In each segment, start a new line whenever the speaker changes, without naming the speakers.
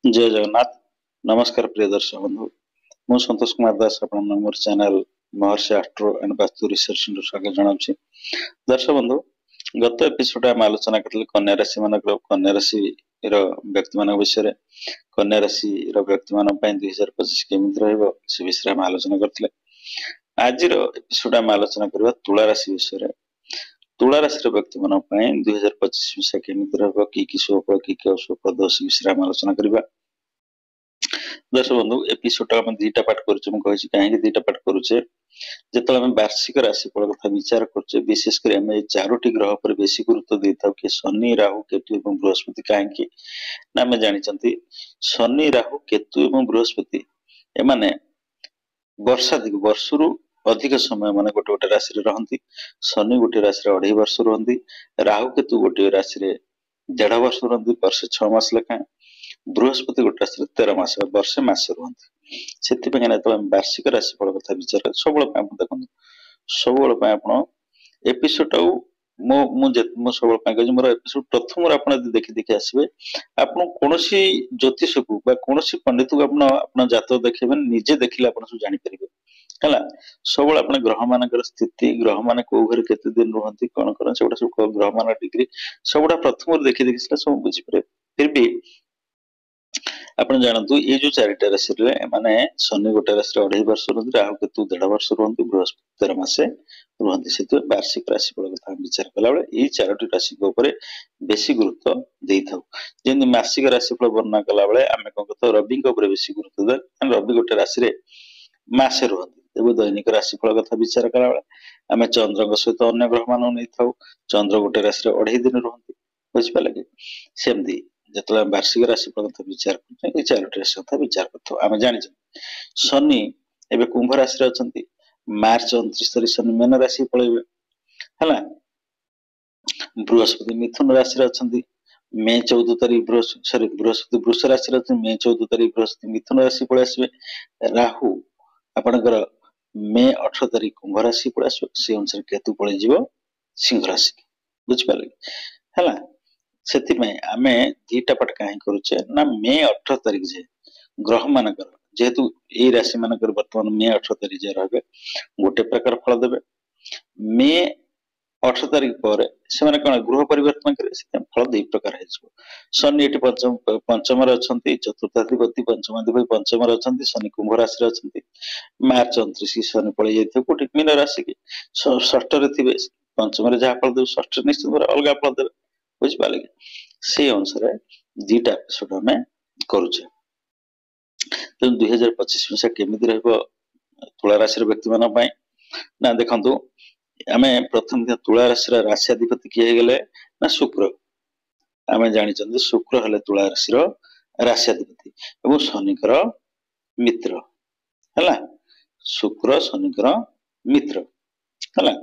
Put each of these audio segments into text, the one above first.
जय जगन्नाथ। नमस्कार प्रिय दर्शक बंधु। मु संतोष कुमार दास मोर channel Maharshi astro and vastu research centre स्वागत जनावछि। दर्शक बंधु, गत एपिसोड आम आलोचना करथिले कन्या राशि कन्या राशि व्यक्ति मान विषय कन्या राशि व्यक्ति मान 2025 केमिति रहइबो से विषय आम आलोचना करथिले। आज एपिसोड आम आलोचना करबा तुला राशि विषय। तुला राशि व्यक्ति मान 2025 मसीहा केमिति रहइबो कि शुभ कि अशुभ दोष विषय आम आलोचना करबा। दर्शक बंधु, एपिसोड आम दुईटा पार्ट करुचे। मुझे कहीं दुईटा पार्ट करुचे जो आम वार्षिक राशिफल कथा विचार करुचे, विशेषकर आम चारोटी ग्रह पर बेसी गुरुत्व दे था कि शनि, राहु, केतु और बृहस्पति। कहीं आम जानते शनि, राहु, केतु और बृहस्पति एमाने वर्षरु अधिक समय माने गोटे गोटे राशि रहती। शनि गोटे राशि 2.5 वर्ष रहती, राहु केतु गोटे राशि 1.5 वर्ष रहती, वर्ष 6 मास लेखा। बृहस्पति गोटे राशि 13 मास वर्षे मास रुहती। से वार्षिक राशिफल कथा विचार सब देखो सब एपिसोड सब मोर एपिसोड प्रथम आप देखी देखी आसवे। आप कौन ज्योतिष को कौन पंडित को आप जातक देखेबे निजे देखिले आप सब जानी परिबे है। सब आप ग्रह मान स्थिति, ग्रह मान कौ घर केते दिन रुहती, कौन कौन से सब ग्रह मान डिग्री सब प्रथम देखी देखी सब बुझीपारे। फिर भी आप जानतु ये जो चारिटा राशि माने शनि गोटे राशि 2.5 वर्ष रुहती, राहु केतु 1.5 वर्ष रुहती, बृहस्पति 13 मासे रुहती। से वार्षिक राशिफल कथा विचार कला ये चारोटी राशि बेसी गुरुत्व दे था। जमी मासिक राशिफल वर्णना कला आम कौन करता रवि बेसी गुरुत्व दे। रवि गोटे राशि मासे रुहती। एवं दैनिक राशिफल कथा विचार कला आम चंद्र सहित अन्य ग्रह मान नहीं था। चंद्र गोटे राशि 2.5 दिन रुहती, बुझिपारे कि सेमती जो वार्षिक राशिफल कथा विचार कर चारोटी राशि कथा विचार कर जानी शनि एवं कुंभ राशि अच्छा। मार्च 29 तारीख शनि मीन राशि पलैबे है। बृहस्पति मिथुन राशि अच्छा। मे 14 तारीख बृहस्पति वृष राशि अच्छा। मे 14 तारीख बृहस्पति मिथुन राशि पलि आसबे। राहु आपणकर मे 18 तारीख कुंभ राशि पलि आसबे। से अनुसार केतु पलि जीव सिंह राशि, बुझिपारे है। से आमे दीटा पाठ कहीं करुचे ना मे 18 तारीख जे ग्रह मानकर जेहेतु ये राशि मानकर वर्तमान मे 18 तारीख जे रहे गोटे प्रकार फल देवे। मे 18 तारीख पर से कौन गृह परिवर्तन करे फल 2 प्रकार है। शनि ये पंचम अच्छा, चतुर्थाधिपति पंचमाधिपति पंचम अच्छा। शनि कुंभ राशि अच्छा। मार्च 29 शनि पलि जाइए कोटि मीन राशि की षष्ठ थे। पंचम जहाँ फल देवे षष्ठ निश्चित अलग फल देवे, बुझिपारे कि से अनुसार दीटा एपिसोड आम करुचे। तो 2025 मसीहा केमिति रहइबो तुला राशि व्यक्ति मान ना देखंतु आम प्रथम तुला राशि राशिधिपति किए गले ना शुक्र। आम जानी शुक्र हेले तुला राशि राशिधिपति और शनिकर मित्र है। शुक्र शनिकर मित्र है।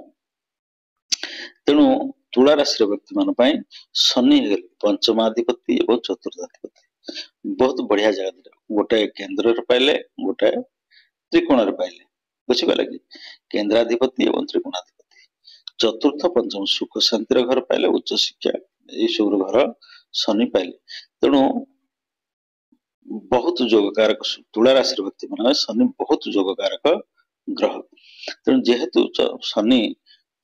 तेणु तुला राशि व्यक्ति मान शनि पंचमाधिपति और चतुर्थाधिपति बहुत बढ़िया जगह गोटे केन्द्र पाइले गोटे त्रिकोण पाइले, बुझिपारे कि केन्द्राधिपति और त्रिकोणाधिपति। चतुर्थ पंचम सुख शांतिर घर पाइले, उच्च शिक्षा ये सब घर शनि पाइले। तेणु बहुत जोगकारक तुला राशि व्यक्ति मान शनि बहुत जोगकारक ग्रह। तेणु जेहेतु शनि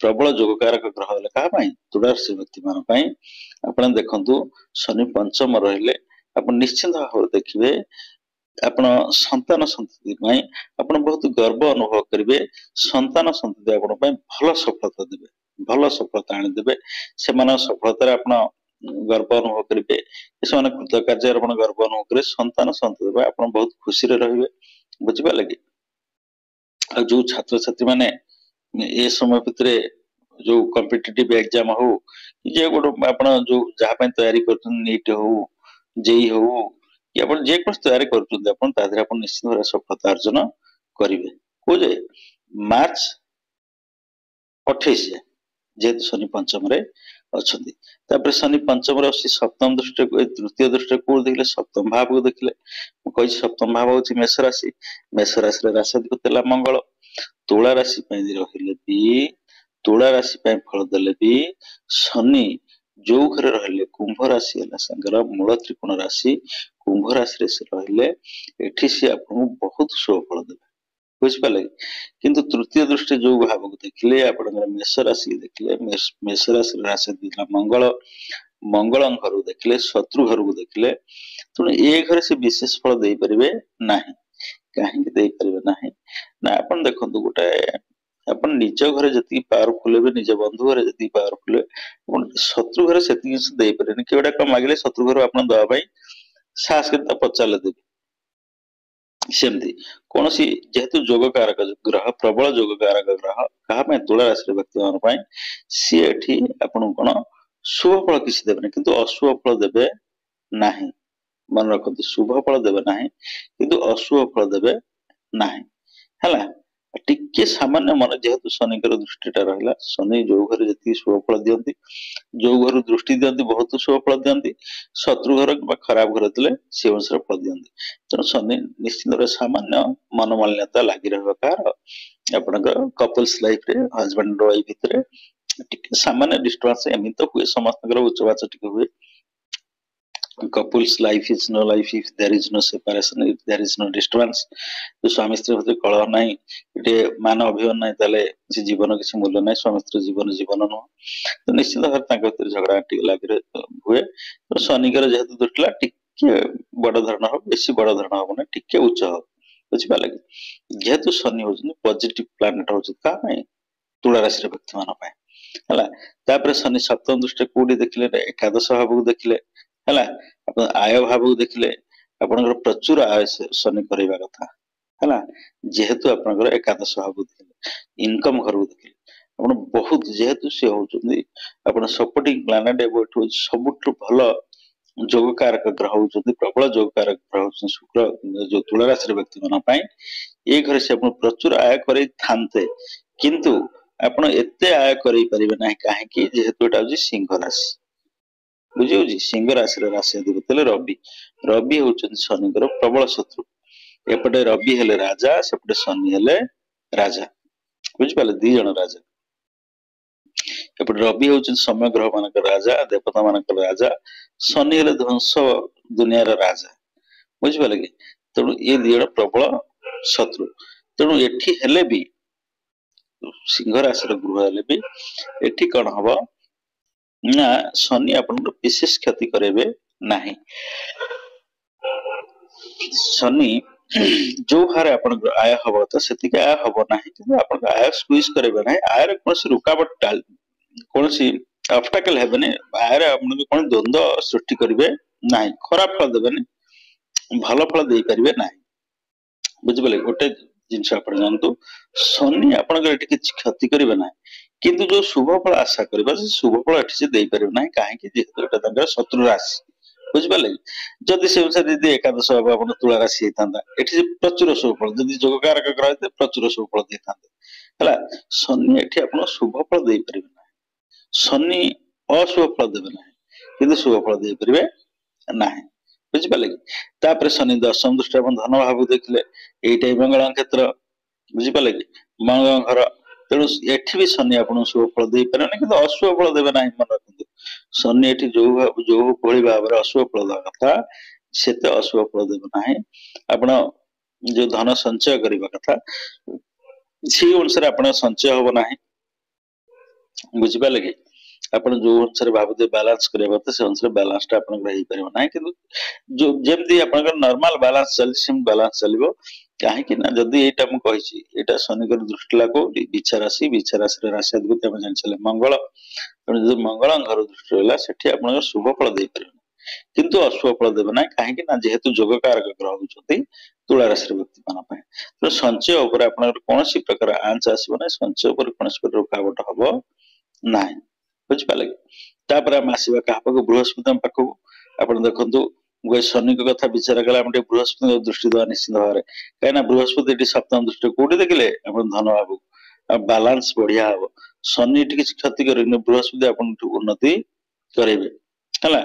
प्रबल जोगकारक ग्रह क्या तुला राशि व्यक्ति मान आप देखु शनि पंचम रहिले आप निश्चिंत भाव देखिए आपण संतान संतति आप बहुत गर्व अनुभव करेंगे। संतान संतति आप भल सफलता देवे, भल सफलता आनीदेवे। से सफलतार आप गर्व अनुभव करेंगे। कृतकार्य गर्व अनुभव करेंगे। संतान संतति आप बहुत खुशी रे, बुझिपारे कि जो छात्र छात्री मैंने ए समय भितर जो कॉम्पिटिटिव एग्जाम हो जे गोटे आप जो जहाँ तैयारी कर नीट हो जेई हो कि आप तैयारी कर निश्चित भाव सफलता अर्जन करेंगे। कौजे मार्च 28 जेहेतु शनि पंचम अच्छा। शनि पंचम सप्तम दृष्टि तृतीय दृष्टि को देखिले सप्तम भाव को देखिले। कही सप्तम भाव हूँ मेष राशि। मेष राशि राशिधिपति मंगल। तुला राशि रहिले भी तुला राशि फल देले भी शनि जो घरे रहिले कुंभ राशि है मूल त्रिकोण राशि कुंभ राशि से रहिले एठी से आपको बहुत शुभ फल देवे बुझिपारे किंतु तृतीय दृष्टि जो भाव को देखिले आपनकर मेष राशि देखिले मेष राशि राशि दिला मंगल मंगल घर देखिले शत्रु घर को देखिले तेणु ए घर से विशेष फल दे परिबे नाही कहीं दे परिबे नाही ना अपन देखंतु गोटे अपन निज घर जति पावरफुल हे निज बंधु घर जति पावरफुल अपन शत्रु घर से दे पारे केवटा कम मागिले शत्रु घर अपन दवा पाई साहस के पचारे देवे सेमती कौन सी जेहेतु जोग कारक ग्रह प्रबल जोग कारक ग्रह क्या तुला राशि व्यक्ति मान सी एठी आपन कौन शुभ फल किसी देवे किंतु अशुभ फल देवे नाही मन रखते शुभ फल देवे नाही किंतु अशुभ फल देवे नाही हला टिके सामान्य मन जेहेतु शनिकर दृष्टिटा रहा शनि जो घर जी शुभ फल दिखती जो घर दृष्टि दिखती बहुत शुभ फल दिखती शत्रु घर खराब घर थे सी अनुसार फल दिखती तेणु शनि निश्चित सामान्य मनमालिन्यता लगी रहा आपंकर कपल्स लाइफ रे हजबैंड वाइफ भितर सामान्य डिस्टर्बेंस एमती तो हुए समस्त उच्चवाच टी हुए couples life is no life if there is no separation if there is no disturbance तो स्वामी स्त्री भीतर कलह नहीं ये मान अभिमान नहीं ताले से जीवन किसी मूल्य नहीं स्वामी स्त्री जीवन जीवन नुह तो निश्चित भाव तांका भीतर झगड़ा टिके लागि हुए तो शनिकर जेहेतु दुटला टिके बड़ धरण हो बेसी बड़ धरण हो ना टिके उच्च हो बुझिपा लागि जेहेतु शनि होजन पॉजिटिव प्लैनेट होज का पई तुला राशि व्यक्ति मान पई हला तापर शनि सप्तम दृष्टि कोडी देखिले एकादश भाव को देखिले हला अपन आय भाव को देखिले आपनकर प्रचुर आय शनि करबा कथा हला जेहेतु आपनकर एकादश भाव को देखिले इनकम घर को देखिले अपन बहुत जेहेतु से होचंदी अपन सपोर्टिंग प्लैनेट एबो सबुठ भलो जोग कारक ग्रह होचंदी प्रबल जोग कारक ग्रह होचंदी शुक्र जो तुला राशि व्यक्ति मान पई ए घर से अपन प्रचुर आय करै थानते किंतु आपण एते आय करै परिबे नाही काहे कि जेहेतु एटा होची सिंह राशि बुझे सिंह राशि राशि अधिपति रवि रवि होचंदी शनिकर प्रबल शत्रु एपटे रवि हेले राजा सेपटे शनि हेले राजा बुझिपाले दी जण राजा एपटे रवि होचंदी समय ग्रह मानकर राजा देवता मानकर राजा शनि हेले ध्वंस दुनिया राजा बुझिपाले कि तेणु ये दी जण प्रबल शत्रु तेणु एठी हेले भी सिंह राशि गृह हेले भी एठी कौन हम ना शनि अपन विशेष क्षति करेबे नाही शनि जो हारे अपन आय हबो तो सेतिके आय हबो नाही कि अपन आय स्क्वीज करेबे नाही आय रे कोनसी रुकावट टाल कोनसी ऑब्स्टेकल हेबे आय रे अपन कोन द्वंद्व सृष्टि करिवे नाही खराब फल देबे नहीं भलो फल देई परिबे नाही बुझिबले गोटे जिंस आपण जानतु शनि अपन एटी किछ क्षति करिवे नाही किंतु जो शुभ फल आशा करबा से शुभ फल एठी से देई परिबे नाही काहे कि जेहेतु एटा तंगर शत्रु राशि बुझिपाले जदि से अनुसार यदि एकादश भाव अपन तुला राशि हेतांदा एठी से प्रचुर शुभ फल जदि जोग कारक ग्रह ते प्रचुर शुभ फल देतांदे हला शनि एठी अपन शुभ फल देई परिबे नाही शनि अशुभ फल देबे नाही किंतु शुभ फल देई परिबे नाही बुझिपाले तापर शनि दशम दृष्टि अपन धन भाव देखिले एइटाई मंगल क्षेत्र बुझिपाले कि मंगल घर तेणु एठी भी शनि आपन शुभ फल दे पारे किंतु अशुभ फल देबे नाही मन रखंतु शनि एठी जो भली भाव अशुभ फल दवा कथा सेते अशुभ फल देबे नाही आपन जो धन संचय करबा कथा सी अनुसार आपन संचय होबो नाही बुझिपाले कि आपन जो अनुसार भाबते बैलेंस करबा त से अनुसार बैलेंस ता आपन रही परबो नाही किंतु जो जेमती आपन नॉर्मल बैलेंस चल सिम बैलेंस चलिबो काहे कि ना जदी एटा हम कहिछि एटा शनिकर दृष्टि लागो विचारासी राशि अधिपति हम जानि चले मंगल जो मंगल घर दृष्टि होला सेठी आपन शुभ फल दे परबो किंतु अशुभ फल देबे नाही काहे कि ना जेहेतु जोग कारक ग्रह होचती तुला राशि व्यक्ति मान पय तो संचय ऊपर आपन कोनसी प्रकार आंच आसीबो नाही संचय ऊपर कोनसी प्रकार रुकावट हबो नाही बुझिपाले तापर हम आसीबा कापक बृहस्पति पाखु आपन देखंतु गय शनि को कथा विचार कला हम बृहस्पति दृष्टि दवा निश्चित भाव कहीं बृहस्पति सप्तम दृष्टि कोठी देखिले अपन धन भाव बैलेंस बढ़िया हम शनि किसी क्षति कर बृहस्पति अपन उन्नति करेंगे है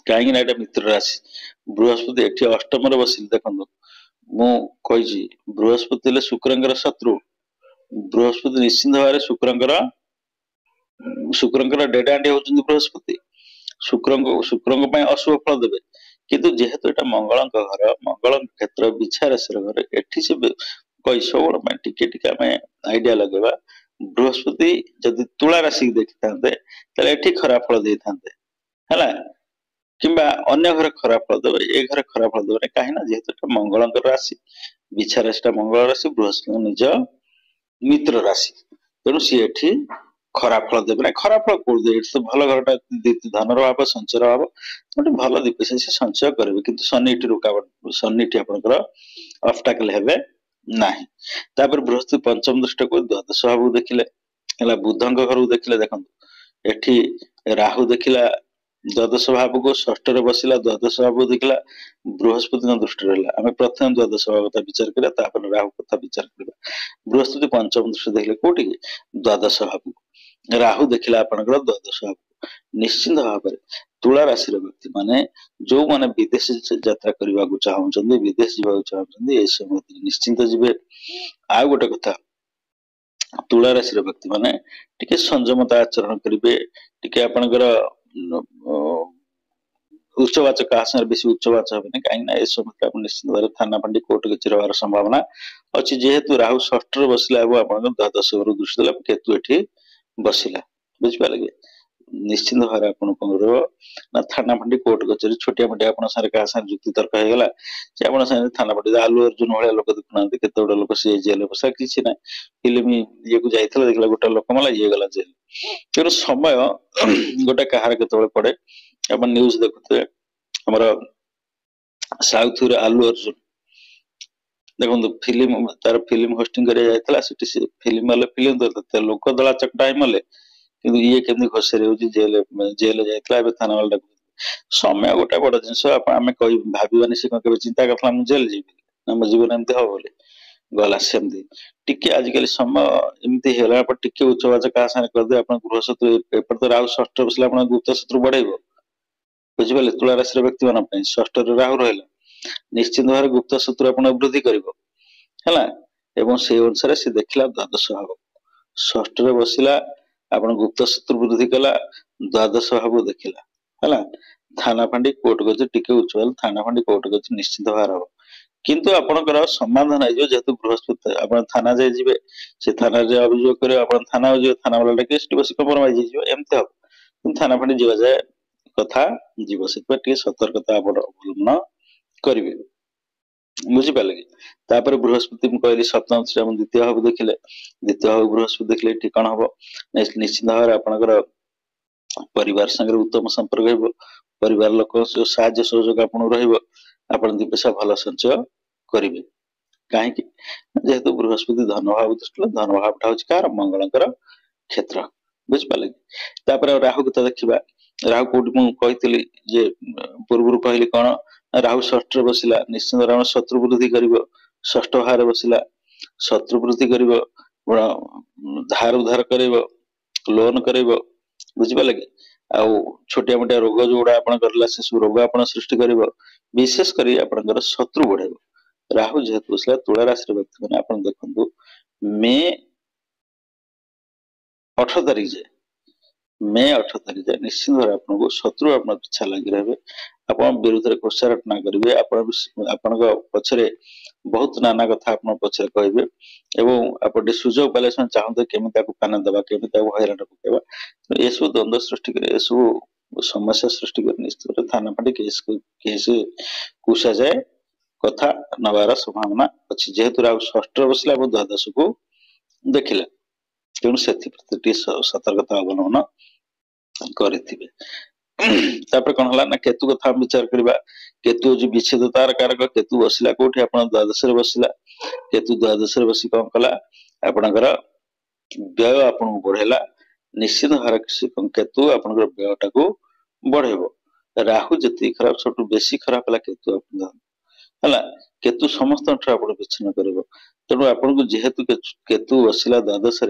कहीं मित्र राशि बृहस्पति एटी अष्टम बसिल देखो मुझे बृहस्पति शुक्र शत्रु बृहस्पति निश्चित भाव शुक्र शुक्रंकर डेड आंटी होउछन्ति बृहस्पति। शुक्रंक ପାଇଁ अशुभ फल देवे किंतु जेहेतु एटा मंगलଙ୍କ घर मंगल क्षेत्र बिछा राशि घर एठी से पैसा गुण में टिके टिके आम आइडिया लगेगा बृहस्पति जदि तुला राशि देखी था एठी खराब फल दे था किंबा अन्य घर खराब फल देवे ए घर खराब फल देवे कहीं जेहेतु मंगल राशि बिछा राशि मंगल राशि बृहस्पति निज मित्र राशि तेणु सी एठी खराब फल देवे ना खराब फल कोड दे तो भल घरटा धनर भाव संचय भाव गोटे भल दी पैसा से संचय करेंगे किंतु शनि एठी रुकावट शनि एठी आपनकर ऑब्स्टैकल हेबे नाही तापर बृहस्पति पंचम दृष्टि को द्वादश भाव देखिले हला बुधंक घर देखिले देखंतु एठी राहु देखिला द्वादश भाव को षष्ठ रे बसिला द्वादश भाव देखिला बृहस्पति दृष्टि रहला आमे प्रथम द्वादश भाव कथा विचार करिया तापर राहु कथा विचार करिया बृहस्पति पंचम दृष्टि देखिले कोठी द्वादश भाव राहु देखिला आपनकर द्वादश भाव निश्चित भाव तुला राशि व्यक्ति माने जो माने विदेश यात्रा करने को चाहते विदेश जावाक चाहते ए समय निश्चिंत जीवे आ गोटे कथा तुला राशि व्यक्ति माने टिके संयमता आचरण करेंगे टिके आपनकर उच्चवाचक आसन बेसी उच्चवाच हे कहीं ए समय निश्चित भाव थाना पंडी कोर्ट कचेरी हमार संभावना अच्छी जेहेतु राहु षष्ठ बसला आप द्वादश घर दृष्टि देला केतु एठी बसिला बुझिपारे निश्चित भाव आप थाना फंडी कोर्ट कचेरी छोटिया मोटिया आप जुक्ति तर्क होगा थाना फंडी आलू अर्जुन भाया लोक देखुना केते लोक सी जेल बसा किसी ना फिल्म ये को जाइए देखला गोटे लोक मला ये गला जेल तेणु समय गोटे कहार केत पड़े आप न्यूज देखुए आमर साउथ आलू अर्जुन देखो फिल्म तार फिल्म होस्टिंग कर फिल्म वाले फिल्म लोक दला चकटा मले कि ये केमती घोषारी हो जेल जेल जाइए थाना वाला समय गोटे बड़ जिन आम भावानी से चिंता करता जेल जी ना मो जीवन एमती हम बोली गला सेमती टिके आजिकल समय एमती है टिके उच्चवाच क्या सारे करदे आप गृहशत्रु एपट तो राहु षष्ठ बसले आप गुप्त शत्रु बढ़ेब बुझिपारे तुला राशि व्यक्ति मान षष्ठ राहु रहा निश्चित भाव गुप्त शत्रु आप वृद्धि कर से अनुसार से देखला द्वादश भाव षष्ठ बसला आप गुप्त शत्रु वृद्धि कला द्वादश भाव देखला है थाना फांडी कोर्ट गज टिके उच्च थाना फांडी कोर्ट गज निश्चित भाव हम किंतु आपनकर समाधान हो जेहेतु बृहस्पति आप थाना जाइए से थाना अभियोग कर थाना थाना वाला केस बस कम्प्रोमाइज एमती हम थाना फांडी जा जाए कथा जीव से सतर्कता अवलंबन करेंगे बुझिपारे कि तापर बृहस्पति कहली सप्तम द्वितीय भाव देखिले द्वितीय भाव बृहस्पति देखिले ठीक कौन हम निश्चित भाव आपनकर परिवार संगे उत्तम संपर्क परिवार लोक साहाय्य सहयोग आपन दी पैसा भल संचय करेंगे कहीं जेहेतु बृहस्पति धन भाव दृष्टि धन भावटा हूँ कार मंगलकर क्षेत्र बुझिपारे कि राहु कथा देखा राहु कौट मुझे जे पूर्व कहली कौन राहु षष्ठ बसला निश्चित भाव शत्रु वृद्धि कर षष्ठ भाव बसला शत्रु वृद्धि कर धार उधार कर लोन कर बुझिपारे कि आउ छोटिया मोटिया रोग जोड़ा आप से सब रोग आप सृष्टि कर विशेषकर आप शत्रु बढ़े राहु जेहेतु बसला तुला राशि व्यक्ति मैंने आप देखु मे 18 तारीख जाए मे 18 तारीख जाए निश्चित भाव आपको शत्रु आप पिछा लगी रहे आप विरुद्ध में कोषारटना करेंगे आपण पछरे बहुत नाना कथा आप पछरे कहे आप सुजोग पाले चाहते केमी कान देवा केमी हैरान पकेवा ये सब द्वंद्व सृष्टि कर समस्या सृष्टि कर निश्चित थाना फाटी केस कुशा जाए कथा नवार संभावना अच्छी जेहेतु राहु षष्ठ बसला द्वादश को देखिला तेणु से सतर्कता अवलंबन करें कौन है ना केतु कथा विचार करवा केतु जो विच्छेद तार कारक केतु बसला कौटी आप द्वादश बसला केतु द्वादश बस कौन कला आपणकर व्यय आपन बढ़ेला निश्चित भाव केतु आपनकर व्ययटा को बढ़ेब राहु जी खराब सब बेसी खराब है केतु है केतु समस्त आप विच्छिन्न कर तेणु आपको जेहेतु केतु बसला द्वादश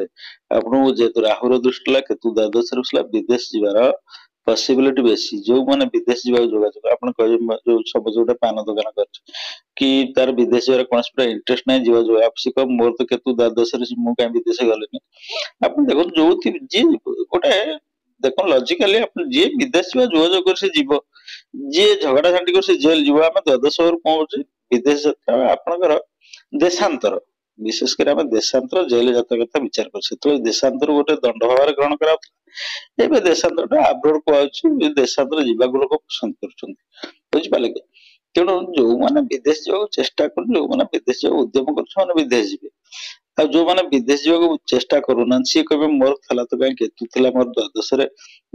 आपको जेहेतु राहुर दृष्टि केतु द्वादश बसला विदेश जीवार पॉसिबिलिटी बेसी जो माने विदेश जीवा जोगाजोग आपण कहबे जो सब जोटा पान दुकान कर कि तार विदेश जीवार कोनस पूरा इंटरेस्ट नै जीवा जो आप सिक मोर तो केतु द्वादश रे मु काई विदेश गलेनी आपण देखो जो जे गोटे देखो लॉजिकली आपण जे विदेश जीवा जोगाजोग कर से जीव जे झगड़ा झांटी कर से जेल जीवा हम द्वादश वर कोन होची विदेश आपणकर देशांतर विशेष कर आम देशांतर जेल जाता कथा विचार कर से देशांतर गोटे दंड भाव ग्रहण करा ଏବେ ଦେଶାନ୍ତରଟା ଆବ୍ରୋଡ କୁହାଯାଉଛି ଦେଶାନ୍ତର ଯିବାକୁ ଲୋକ ପସନ୍ଦ କରୁଛନ୍ତି ବୁଝିପାରିଲେ କି ତେଣୁ ଯୋଉମାନେ ବିଦେଶ ଯିବାକୁ ଚେଷ୍ଟା କରୁଛନ୍ତି ଯୋଉମାନେ ବିଦେଶ ଯିବାକୁ ଉଦ୍ୟମ କରୁଛନ୍ତି ସେମାନେ ବିଦେଶ ଯିବେ ଆଉ ଯୋଉମାନେ ବିଦେଶ ଯିବାକୁ ଚେଷ୍ଟା କରୁନାହାନ୍ତି ସିଏ କହିବେ ମୋର ଥିଲା ତ କାହିଁ କେତୁ ଥିଲା ମୋର ଦ୍ୱାଦଶରେ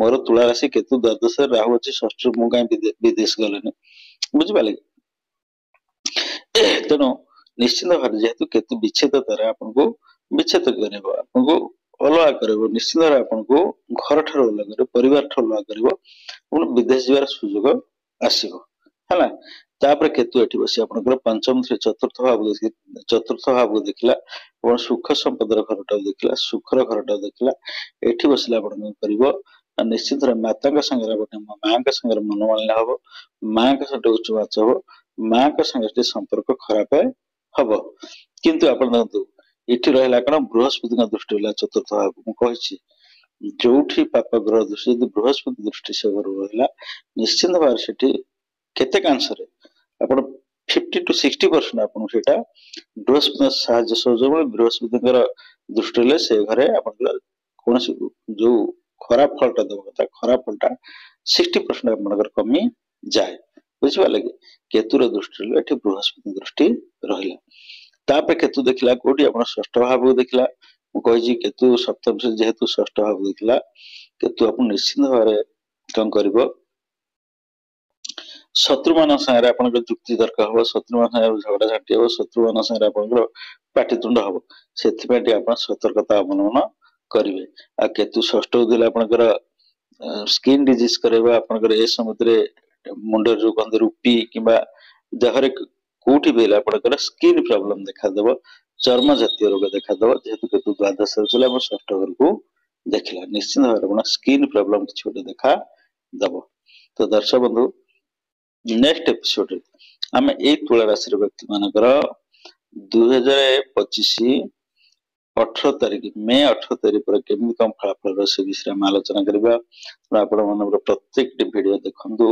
ମୋର ତୁଳା ରାଶି କେତୁ ଦ୍ୱାଦଶରେ ରାହୁ ଅଛି ଷଷ୍ଠରେ ମୁଁ କାହିଁ ବିଦେଶ ଗଲେନି ବୁଝିପାରିଲେ କି ତେଣୁ ନିଶ୍ଚିତ ଭାବରେ ଯେହେତୁ କେତୁ ବିଚ୍ଛେଦ ଦ୍ୱାରା ଆପଣଙ୍କୁ ବିଚ୍ଛେଦ କରିବ ଆପଣଙ୍କୁ अलग कर निश्चित भाव आपको घर ठार अलग कर परिवार ठार अलग कर विदेश जीवार सुजोग आसपर केतु ये बस आप पंचम चतुर्थ भाव को देखला सुख संपद घर टा देखला सुखर घर टा देखला ये बसले आप निश्चित माता माँ संगे मनमालिन्य हम माँ सहित उच्चवाच हम माँ संगे संपर्क खराब हम किंतु आप देखो इठी रहा कौन बृहस्पति दृष्टि रहा चतुर्थ भाव मुझे जो पाप ग्रह दृष्टि यदि बृहस्पति दृष्टि से घर रहा निश्चित भाव से केतेकांश 50 to 60% आपको सेटा बृहस्पति साहाय्य सहयोग बृहस्पति दृष्टि रहे से घरे कौन जो खराब फलटा देव कथा खराब फलटा 60% आप कमी जाए बुझिपारे कि केतुर दृष्टि रहे बृहस्पति दृष्टि रहा तापर केतु देखला कोटी आपण षष्ठ भाव को देखला मुझे केतु सप्तम से जेहेतु षष्ठ भाव देखला केतु आप निश्चित भाव कौन कर शत्रु मान सागर आप जुक्ति तर्क हम शत्रु मान झगड़ा झाटी हम शत्रु मान सागर आप पाटितुंड हम से सतर्कता अवलंबन करेंगे आ केतु षष्ठ देला आपनकर स्किन डिजीज करेबा आपनकर ए समुद्रे मुंडर जो कहते रूपी किबा जहरे कोठी बेला आपनकर स्किन प्रॉब्लम देखा देबो चर्म जातीय रोग देखा देबो जेहेतु केतु द्वादश चला हम षष्ठ घर को देखला निश्चित भाव स्किन प्रॉब्लम किछ गोटे देखा देबो तो दर्शक बंधु नेक्स्ट एपिसोड आम ए तुला राशि व्यक्ति मानकर 2025 18 तारीख मे 18 तारीख पर केमी कम फलाफल से विषय में आलोचना करबा आपण मन प्रत्येक वीडियो देखंतु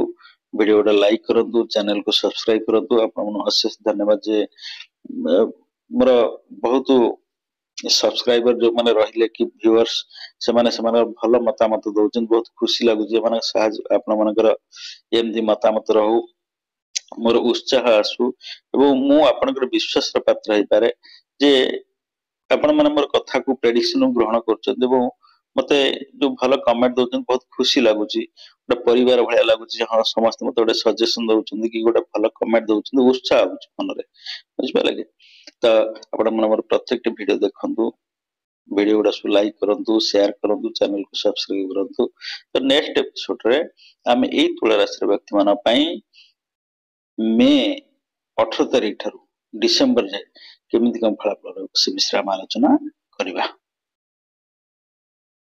वीडियो लाइक करंतु चैनल को सब्सक्राइब करंतु आपण अशेष धन्यवाद जे मोर बहुत सब्सक्राइबर जो माने रहिले कि व्यूअर्स से माने भल मतामत दउछन बहुत खुशी लागु जे माने साहज आपण मानकर एमदी मतामत रहू मोर उत्साह आसु एवं मु आपनकर विश्वास पात्र होई पारे जे आपण माने मोर कथा को प्रेडिक्शन ग्रहण करछन एवं मते जो भल कमेंट दउछन बहुत खुशी लागुची गोटे परिवार भलिया लागुची हां समस्त मते गोटे सजेशन दउछन कि गोटे भल कमेंट दउछन उत्साह होछ मन रे बुझ पाले कि तो आपण मन मोर प्रत्येक वीडियो देखंतु वीडियो गुड़ा सब लाइक करंतु शेयर करंतु चैनल को सब्सक्राइब करंतु तो नेक्स्ट एपिसोड रे हम एई तुला राशि व्यक्ति मान पई मे 18 तारीख ठारू डिसेंबर जाए केमिति कम फलाफल से विश्राम आलोचना करिबा।